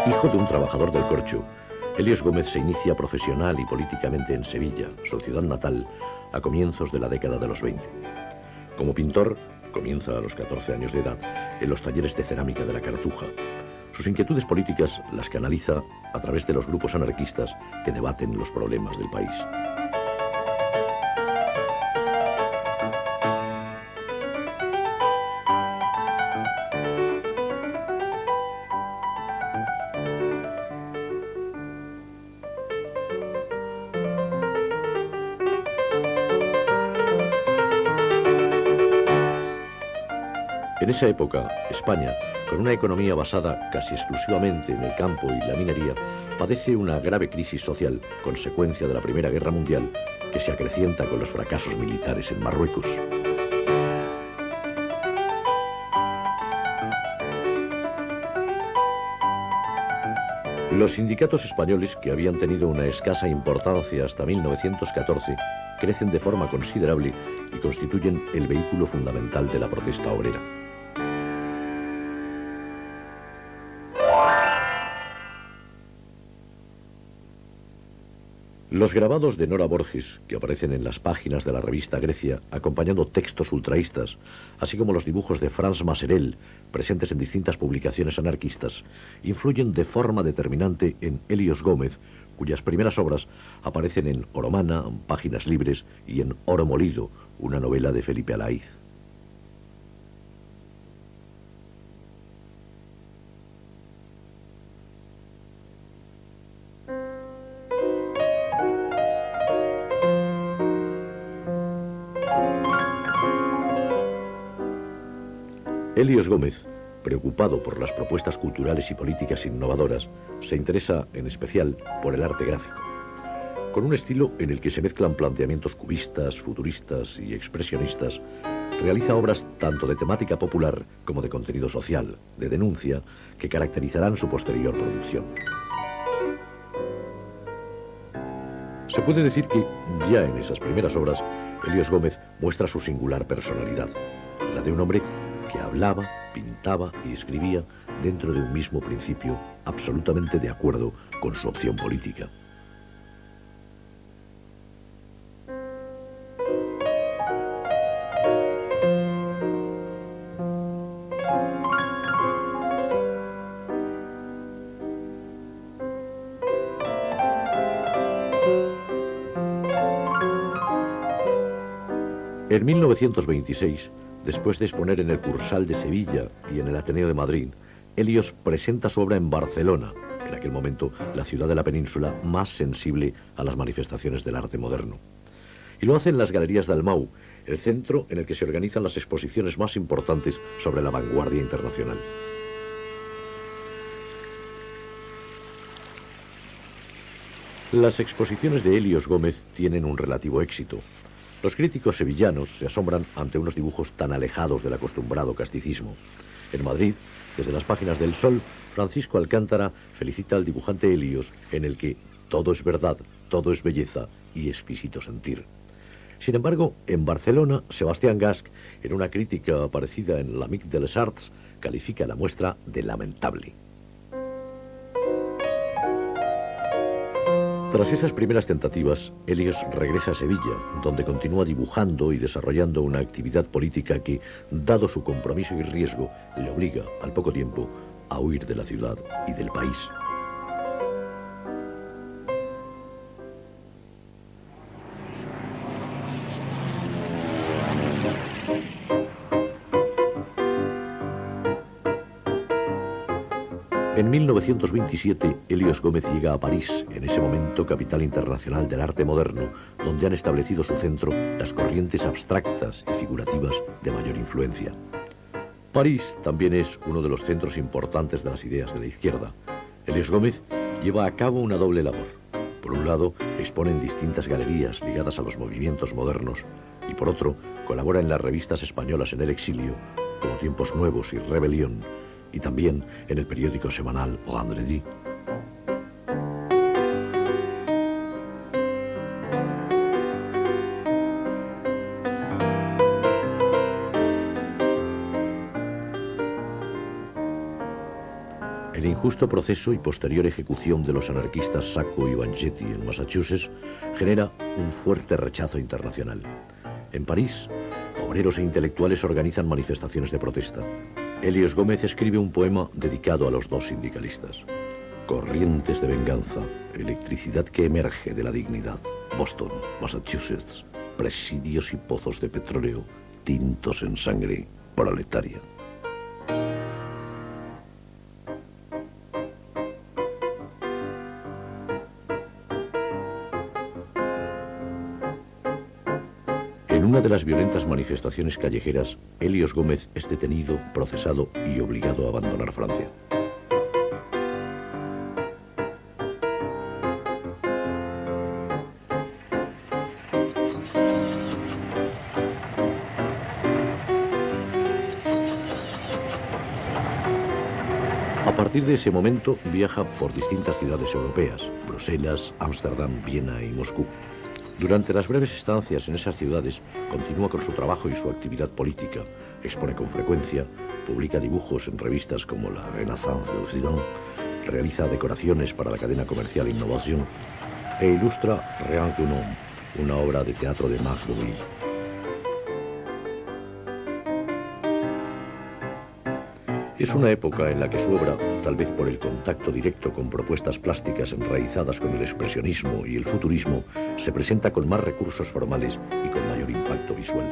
Hijo de un trabajador del corcho, Helios Gómez se inicia profesional y políticamente en Sevilla, su ciudad natal, a comienzos de la década de los 20. Como pintor, comienza a los 14 años de edad en los talleres de cerámica de la Cartuja. Sus inquietudes políticas las canaliza a través de los grupos anarquistas que debaten los problemas del país. En esa época, España, con una economía basada casi exclusivamente en el campo y la minería, padece una grave crisis social, consecuencia de la Primera Guerra Mundial, que se acrecienta con los fracasos militares en Marruecos. Los sindicatos españoles, que habían tenido una escasa importancia hasta 1914, crecen de forma considerable y constituyen el vehículo fundamental de la protesta obrera. Los grabados de Nora Borges, que aparecen en las páginas de la revista Grecia, acompañando textos ultraístas, así como los dibujos de Franz Maserel, presentes en distintas publicaciones anarquistas, influyen de forma determinante en Helios Gómez, cuyas primeras obras aparecen en Oromana, Páginas Libres, y en Oro Molido, una novela de Felipe Alaiz. Helios Gómez, preocupado por las propuestas culturales y políticas innovadoras, se interesa en especial por el arte gráfico. Con un estilo en el que se mezclan planteamientos cubistas, futuristas y expresionistas, realiza obras tanto de temática popular como de contenido social, de denuncia, que caracterizarán su posterior producción. Se puede decir que, ya en esas primeras obras, Helios Gómez muestra su singular personalidad, la de un hombre que hablaba, pintaba y escribía dentro de un mismo principio, absolutamente de acuerdo con su opción política. En 1926, después de exponer en el Cursal de Sevilla y en el Ateneo de Madrid, Helios presenta su obra en Barcelona, en aquel momento la ciudad de la península más sensible a las manifestaciones del arte moderno. Y lo hace en las Galerías de Dalmau, el centro en el que se organizan las exposiciones más importantes sobre la vanguardia internacional. Las exposiciones de Helios Gómez tienen un relativo éxito. Los críticos sevillanos se asombran ante unos dibujos tan alejados del acostumbrado casticismo. En Madrid, desde las páginas del Sol, Francisco Alcántara felicita al dibujante Helios, en el que todo es verdad, todo es belleza y exquisito sentir. Sin embargo, en Barcelona, Sebastián Gasch, en una crítica aparecida en l'Amic de les Arts, califica la muestra de lamentable. Tras esas primeras tentativas, Helios regresa a Sevilla, donde continúa dibujando y desarrollando una actividad política que, dado su compromiso y riesgo, le obliga, al poco tiempo, a huir de la ciudad y del país. En 1927, Helios Gómez llega a París, en ese momento capital internacional del arte moderno, donde han establecido su centro las corrientes abstractas y figurativas de mayor influencia. París también es uno de los centros importantes de las ideas de la izquierda. Helios Gómez lleva a cabo una doble labor. Por un lado, expone en distintas galerías ligadas a los movimientos modernos, y por otro, colabora en las revistas españolas en el exilio, como Tiempos Nuevos y Rebelión, y también en el periódico semanal O Vendredi. El injusto proceso y posterior ejecución de los anarquistas Sacco y Vangetti en Massachusetts genera un fuerte rechazo internacional. En París, obreros e intelectuales organizan manifestaciones de protesta. Helios Gómez escribe un poema dedicado a los dos sindicalistas. Corrientes de venganza, electricidad que emerge de la dignidad. Boston, Massachusetts, presidios y pozos de petróleo, tintos en sangre proletaria. En una de las violentas manifestaciones callejeras, Helios Gómez es detenido, procesado y obligado a abandonar Francia. A partir de ese momento viaja por distintas ciudades europeas, Bruselas, Ámsterdam, Viena y Moscú. Durante las breves estancias en esas ciudades continúa con su trabajo y su actividad política, expone con frecuencia, publica dibujos en revistas como la Renaissance de Occident, realiza decoraciones para la cadena comercial Innovation e ilustra Rien qu'un homme, una obra de teatro de Max Boublil. Es una época en la que su obra, tal vez por el contacto directo con propuestas plásticas enraizadas con el expresionismo y el futurismo, se presenta con más recursos formales y con mayor impacto visual.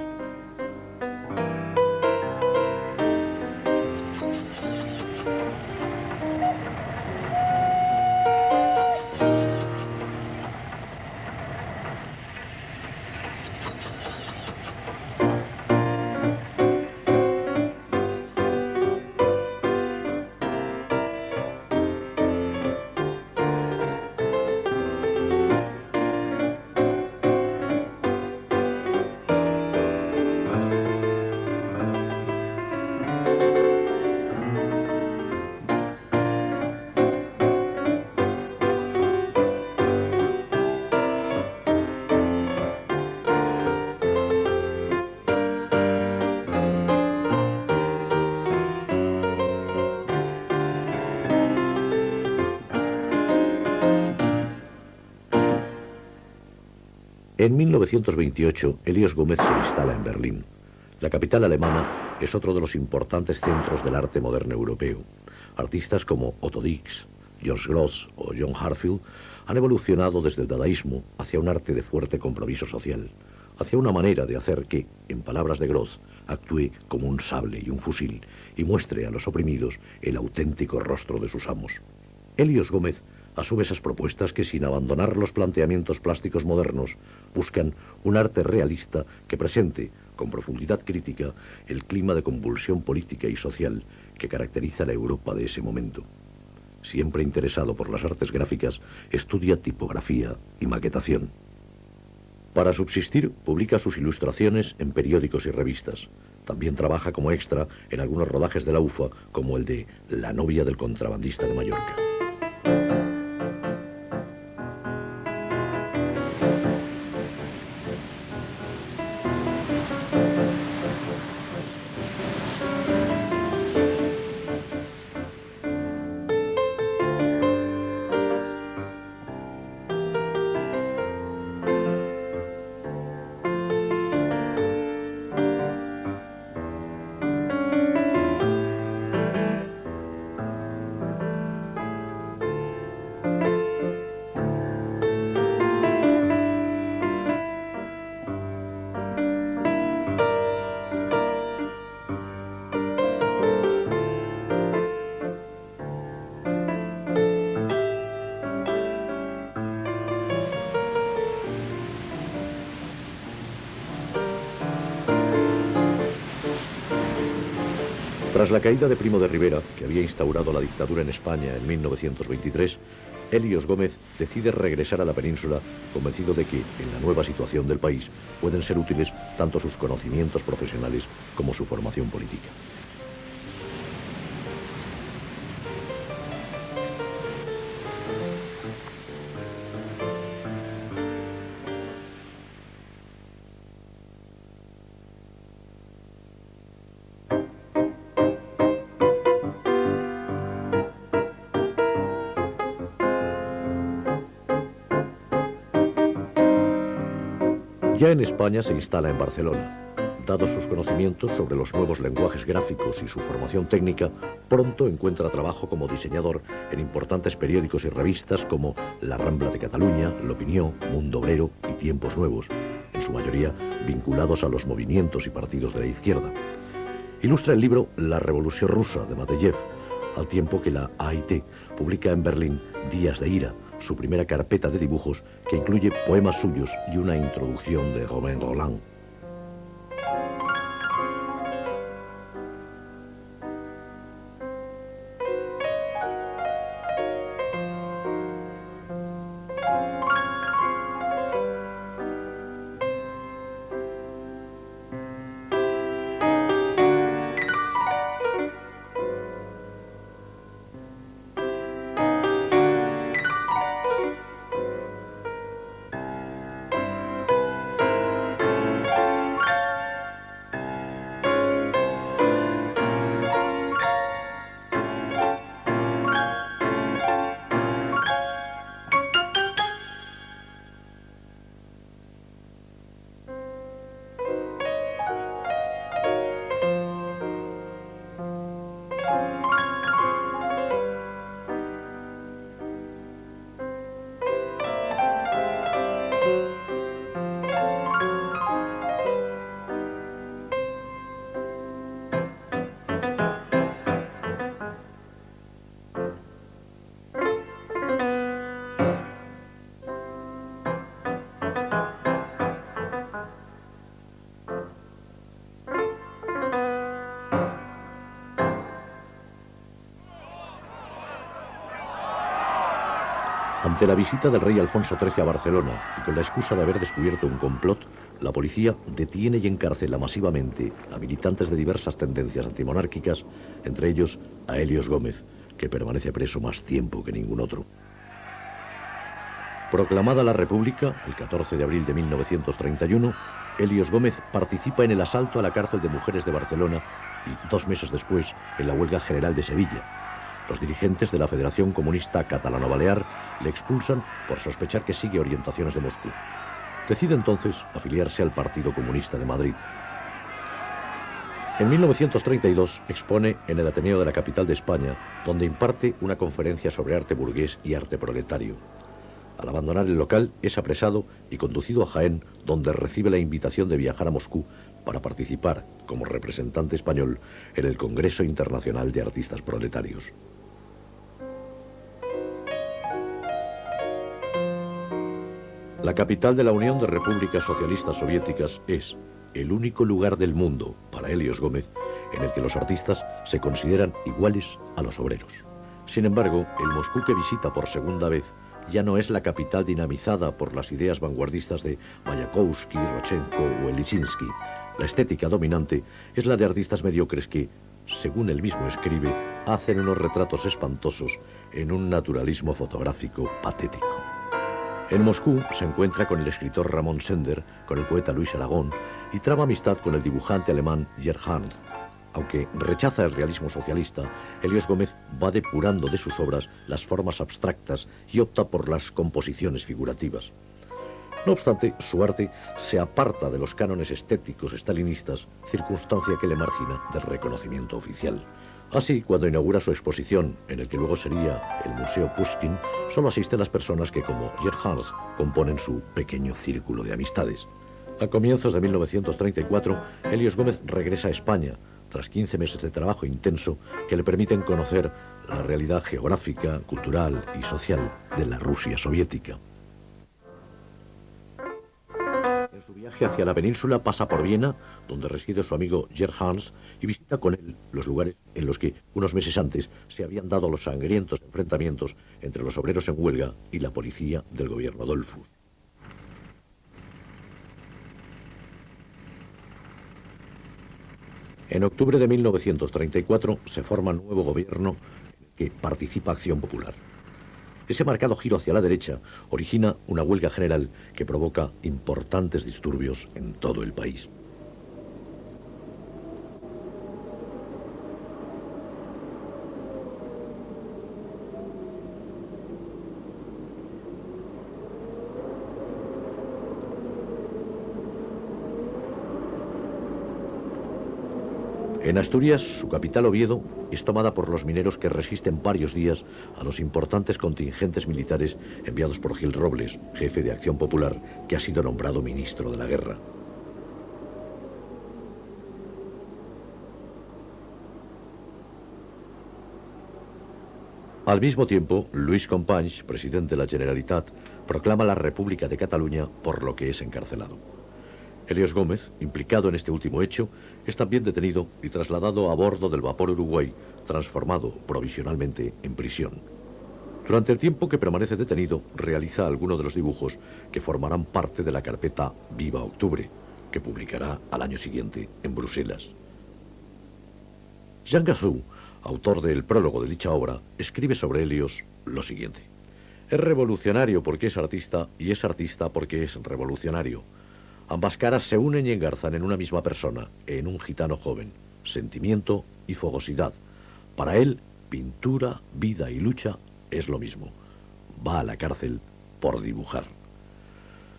En 1928, Helios Gómez se instala en Berlín. La capital alemana es otro de los importantes centros del arte moderno europeo. Artistas como Otto Dix, George Grosz o John Heartfield han evolucionado desde el dadaísmo hacia un arte de fuerte compromiso social, hacia una manera de hacer que, en palabras de Grosz, actúe como un sable y un fusil y muestre a los oprimidos el auténtico rostro de sus amos. Helios Gómez asume esas propuestas que, sin abandonar los planteamientos plásticos modernos, buscan un arte realista que presente, con profundidad crítica, el clima de convulsión política y social que caracteriza la Europa de ese momento. Siempre interesado por las artes gráficas, estudia tipografía y maquetación. Para subsistir, publica sus ilustraciones en periódicos y revistas. También trabaja como extra en algunos rodajes de la UFA, como el de La novia del contrabandista de Mallorca. Tras la caída de Primo de Rivera, que había instaurado la dictadura en España en 1923, Helios Gómez decide regresar a la península, convencido de que, en la nueva situación del país, pueden ser útiles tanto sus conocimientos profesionales como su formación política. Ya en España se instala en Barcelona. Dados sus conocimientos sobre los nuevos lenguajes gráficos y su formación técnica, pronto encuentra trabajo como diseñador en importantes periódicos y revistas como La Rambla de Cataluña, L'Opinió, Mundo Obrero y Tiempos Nuevos, en su mayoría vinculados a los movimientos y partidos de la izquierda. Ilustra el libro La Revolución Rusa de Mateyev, al tiempo que la AIT publica en Berlín Días de Ira, su primera carpeta de dibujos que incluye poemas suyos y una introducción de Romain Rolland. Ante la visita del rey Alfonso XIII a Barcelona y con la excusa de haber descubierto un complot, la policía detiene y encarcela masivamente a militantes de diversas tendencias antimonárquicas, entre ellos a Helios Gómez, que permanece preso más tiempo que ningún otro. Proclamada la República, el 14 de abril de 1931, Helios Gómez participa en el asalto a la cárcel de mujeres de Barcelona y 2 meses después en la huelga general de Sevilla. Los dirigentes de la Federación Comunista Catalano-Balear le expulsan por sospechar que sigue orientaciones de Moscú. Decide entonces afiliarse al Partido Comunista de Madrid. En 1932 expone en el Ateneo de la capital de España, donde imparte una conferencia sobre arte burgués y arte proletario. Al abandonar el local es apresado y conducido a Jaén, donde recibe la invitación de viajar a Moscú para participar, como representante español, en el Congreso Internacional de Artistas Proletarios. La capital de la Unión de Repúblicas Socialistas Soviéticas es el único lugar del mundo, para Helios Gómez, en el que los artistas se consideran iguales a los obreros. Sin embargo, el Moscú que visita por segunda vez ya no es la capital dinamizada por las ideas vanguardistas de Mayakovsky, Rodchenko o Lisinski. La estética dominante es la de artistas mediocres que, según él mismo escribe, hacen unos retratos espantosos en un naturalismo fotográfico patético. En Moscú se encuentra con el escritor Ramón Sender, con el poeta Luis Aragón y traba amistad con el dibujante alemán Gerd Hans. Aunque rechaza el realismo socialista, Helios Gómez va depurando de sus obras las formas abstractas y opta por las composiciones figurativas. No obstante, su arte se aparta de los cánones estéticos estalinistas, circunstancia que le margina del reconocimiento oficial. Así, cuando inaugura su exposición, en el que luego sería el Museo Pushkin, solo asisten las personas que, como Gerd Hans, componen su pequeño círculo de amistades. A comienzos de 1934, Helios Gómez regresa a España, tras 15 meses de trabajo intenso que le permiten conocer la realidad geográfica, cultural y social de la Rusia soviética. En su viaje hacia la península pasa por Viena, donde reside su amigo Gerd Hans, y visita con él los lugares en los que unos meses antes se habían dado los sangrientos enfrentamientos entre los obreros en huelga y la policía del gobierno Dollfuss. En octubre de 1934 se forma un nuevo gobierno en el que participa Acción Popular. Ese marcado giro hacia la derecha origina una huelga general que provoca importantes disturbios en todo el país. En Asturias, su capital Oviedo es tomada por los mineros que resisten varios días a los importantes contingentes militares enviados por Gil Robles, jefe de Acción Popular, que ha sido nombrado ministro de la Guerra. Al mismo tiempo, Luis Companys, presidente de la Generalitat, proclama la República de Cataluña, por lo que es encarcelado. Helios Gómez, implicado en este último hecho, es también detenido y trasladado a bordo del vapor Uruguay, transformado provisionalmente en prisión. Durante el tiempo que permanece detenido, realiza algunos de los dibujos que formarán parte de la carpeta Viva Octubre, que publicará al año siguiente en Bruselas. Jean Gazou, autor del prólogo de dicha obra, escribe sobre Helios lo siguiente: es revolucionario porque es artista y es artista porque es revolucionario. Ambas caras se unen y engarzan en una misma persona, en un gitano joven, sentimiento y fogosidad. Para él, pintura, vida y lucha es lo mismo. Va a la cárcel por dibujar.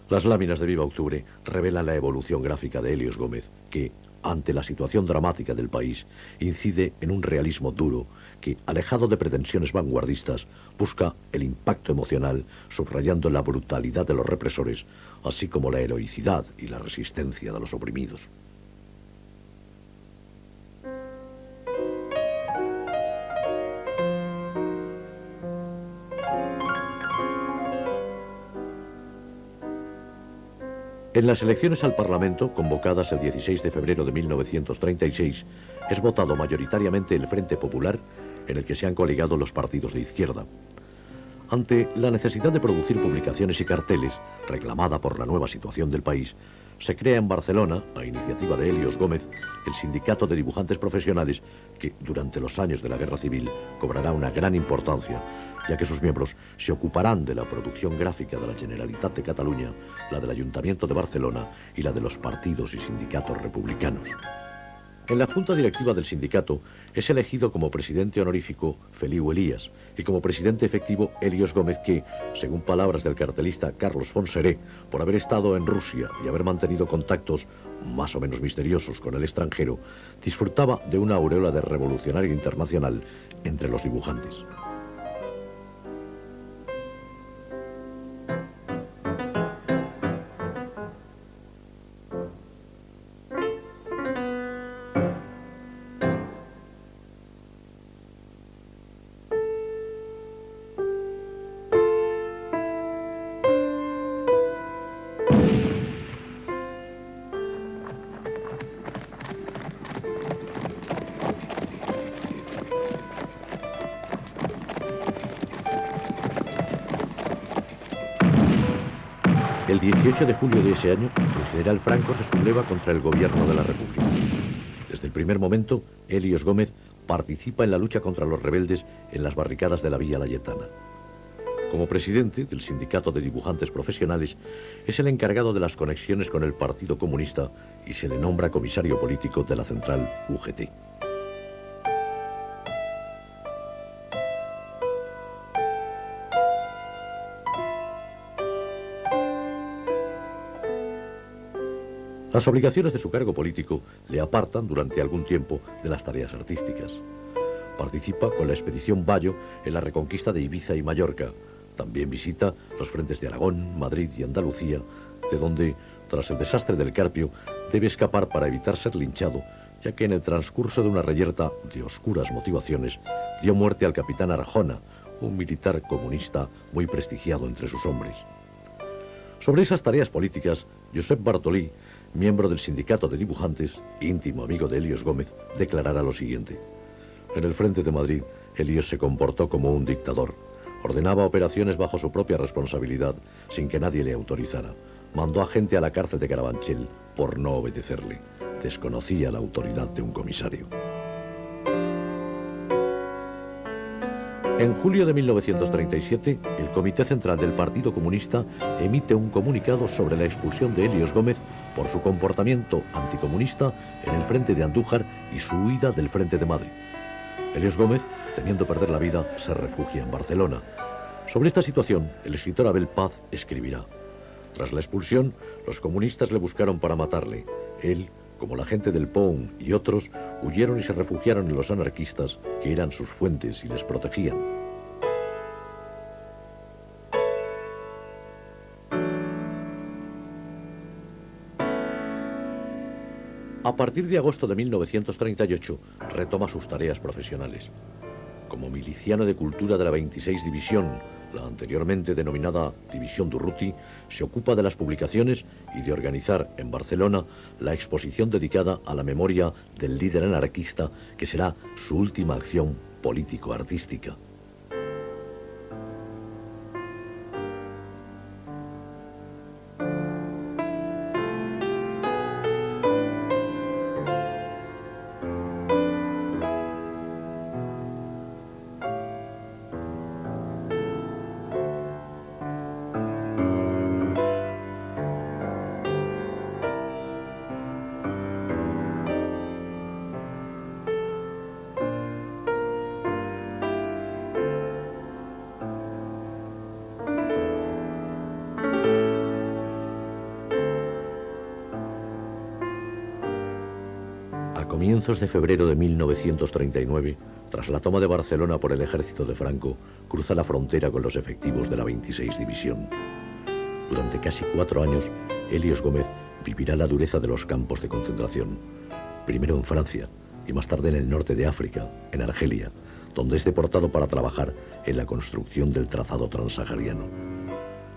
Las láminas de Viva Octubre revelan la evolución gráfica de Helios Gómez, que, ante la situación dramática del país, incide en un realismo duro que, alejado de pretensiones vanguardistas, busca el impacto emocional, subrayando la brutalidad de los represores, así como la heroicidad y la resistencia de los oprimidos. En las elecciones al Parlamento, convocadas el 16 de febrero de 1936, es votado mayoritariamente el Frente Popular, en el que se han coligado los partidos de izquierda. Ante la necesidad de producir publicaciones y carteles, reclamada por la nueva situación del país, se crea en Barcelona, a iniciativa de Helios Gómez, el Sindicato de Dibujantes Profesionales, que durante los años de la Guerra Civil cobrará una gran importancia, ya que sus miembros se ocuparán de la producción gráfica de la Generalitat de Cataluña, la del Ayuntamiento de Barcelona y la de los partidos y sindicatos republicanos. En la junta directiva del sindicato es elegido como presidente honorífico Feliu Elías y como presidente efectivo Helios Gómez, que, según palabras del cartelista Carlos Fonseré, por haber estado en Rusia y haber mantenido contactos más o menos misteriosos con el extranjero, disfrutaba de una aureola de revolucionario internacional entre los dibujantes. El 18 de julio de ese año, el general Franco se subleva contra el gobierno de la República. Desde el primer momento, Helios Gómez participa en la lucha contra los rebeldes en las barricadas de la Villa Layetana. Como presidente del Sindicato de Dibujantes Profesionales, es el encargado de las conexiones con el Partido Comunista y se le nombra comisario político de la central UGT. Las obligaciones de su cargo político le apartan durante algún tiempo de las tareas artísticas. Participa con la expedición Bayo en la reconquista de Ibiza y Mallorca. También visita los frentes de Aragón, Madrid y Andalucía, de donde, tras el desastre del Carpio, debe escapar para evitar ser linchado, ya que en el transcurso de una reyerta de oscuras motivaciones dio muerte al capitán Arjona, un militar comunista muy prestigiado entre sus hombres. Sobre esas tareas políticas, Josep Bartolí, miembro del Sindicato de Dibujantes, íntimo amigo de Helios Gómez, declarará lo siguiente: en el frente de Madrid, Helios se comportó como un dictador. Ordenaba operaciones bajo su propia responsabilidad, sin que nadie le autorizara. Mandó a gente a la cárcel de Carabanchel por no obedecerle. Desconocía la autoridad de un comisario. En julio de 1937, el Comité Central del Partido Comunista emite un comunicado sobre la expulsión de Helios Gómez por su comportamiento anticomunista en el frente de Andújar y su huida del frente de Madrid. Helios Gómez, temiendo perder la vida, se refugia en Barcelona. Sobre esta situación, el escritor Abel Paz escribirá: tras la expulsión, los comunistas le buscaron para matarle. Él, como la gente del POUM y otros, huyeron y se refugiaron en los anarquistas, que eran sus fuentes y les protegían. A partir de agosto de 1938, retoma sus tareas profesionales. Como miliciano de cultura de la 26 División, la anteriormente denominada División Durruti, se ocupa de las publicaciones y de organizar en Barcelona la exposición dedicada a la memoria del líder anarquista, que será su última acción político-artística. A comienzos de febrero de 1939, tras la toma de Barcelona por el ejército de Franco, cruza la frontera con los efectivos de la 26 División. Durante casi 4 años, Helios Gómez vivirá la dureza de los campos de concentración, primero en Francia y más tarde en el norte de África, en Argelia, donde es deportado para trabajar en la construcción del trazado transsahariano.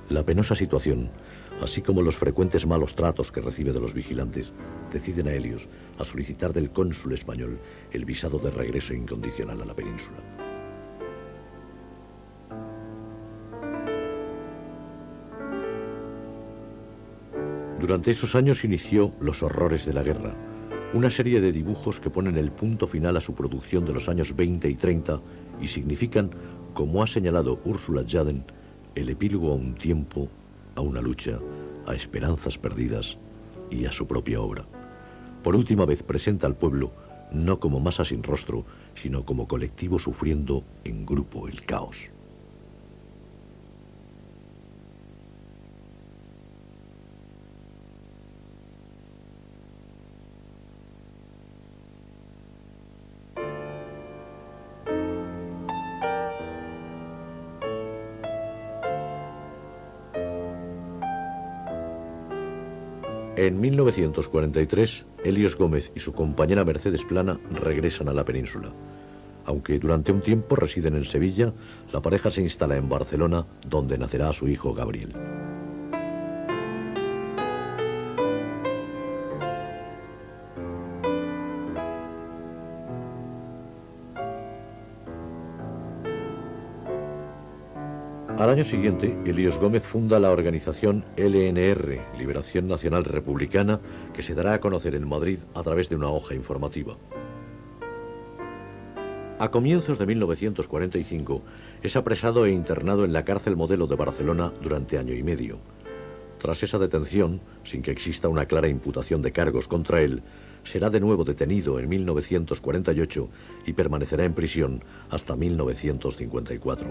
La penosa situación, así como los frecuentes malos tratos que recibe de los vigilantes, deciden a Helios a solicitar del cónsul español el visado de regreso incondicional a la península. Durante esos años inició Los horrores de la guerra, una serie de dibujos que ponen el punto final a su producción de los años 20 y 30 y significan, como ha señalado Úrsula Jaden, el epílogo a un tiempo, a una lucha, a esperanzas perdidas y a su propia obra. Por última vez presenta al pueblo no como masa sin rostro, sino como colectivo sufriendo en grupo el caos. En 1943, Helios Gómez y su compañera Mercedes Plana regresan a la península. Aunque durante un tiempo residen en Sevilla, la pareja se instala en Barcelona, donde nacerá su hijo Gabriel. Al año siguiente, Helios Gómez funda la organización LNR, Liberación Nacional Republicana, que se dará a conocer en Madrid a través de una hoja informativa. A comienzos de 1945, es apresado e internado en la cárcel Modelo de Barcelona durante año y medio. Tras esa detención, sin que exista una clara imputación de cargos contra él, será de nuevo detenido en 1948 y permanecerá en prisión hasta 1954.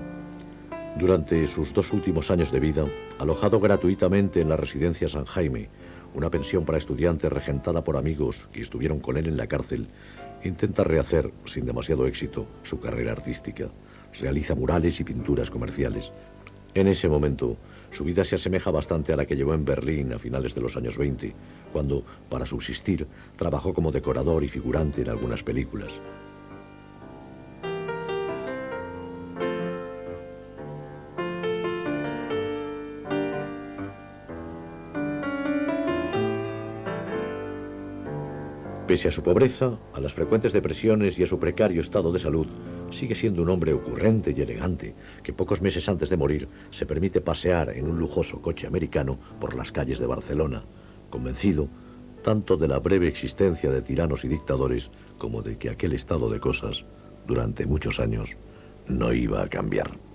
Durante sus 2 últimos años de vida, alojado gratuitamente en la residencia San Jaime, una pensión para estudiantes regentada por amigos que estuvieron con él en la cárcel, intenta rehacer, sin demasiado éxito, su carrera artística. Realiza murales y pinturas comerciales. En ese momento, su vida se asemeja bastante a la que llevó en Berlín a finales de los años 20, cuando, para subsistir, trabajó como decorador y figurante en algunas películas. Pese a su pobreza, a las frecuentes depresiones y a su precario estado de salud, sigue siendo un hombre ocurrente y elegante, que pocos meses antes de morir se permite pasear en un lujoso coche americano por las calles de Barcelona, convencido tanto de la breve existencia de tiranos y dictadores como de que aquel estado de cosas, durante muchos años, no iba a cambiar.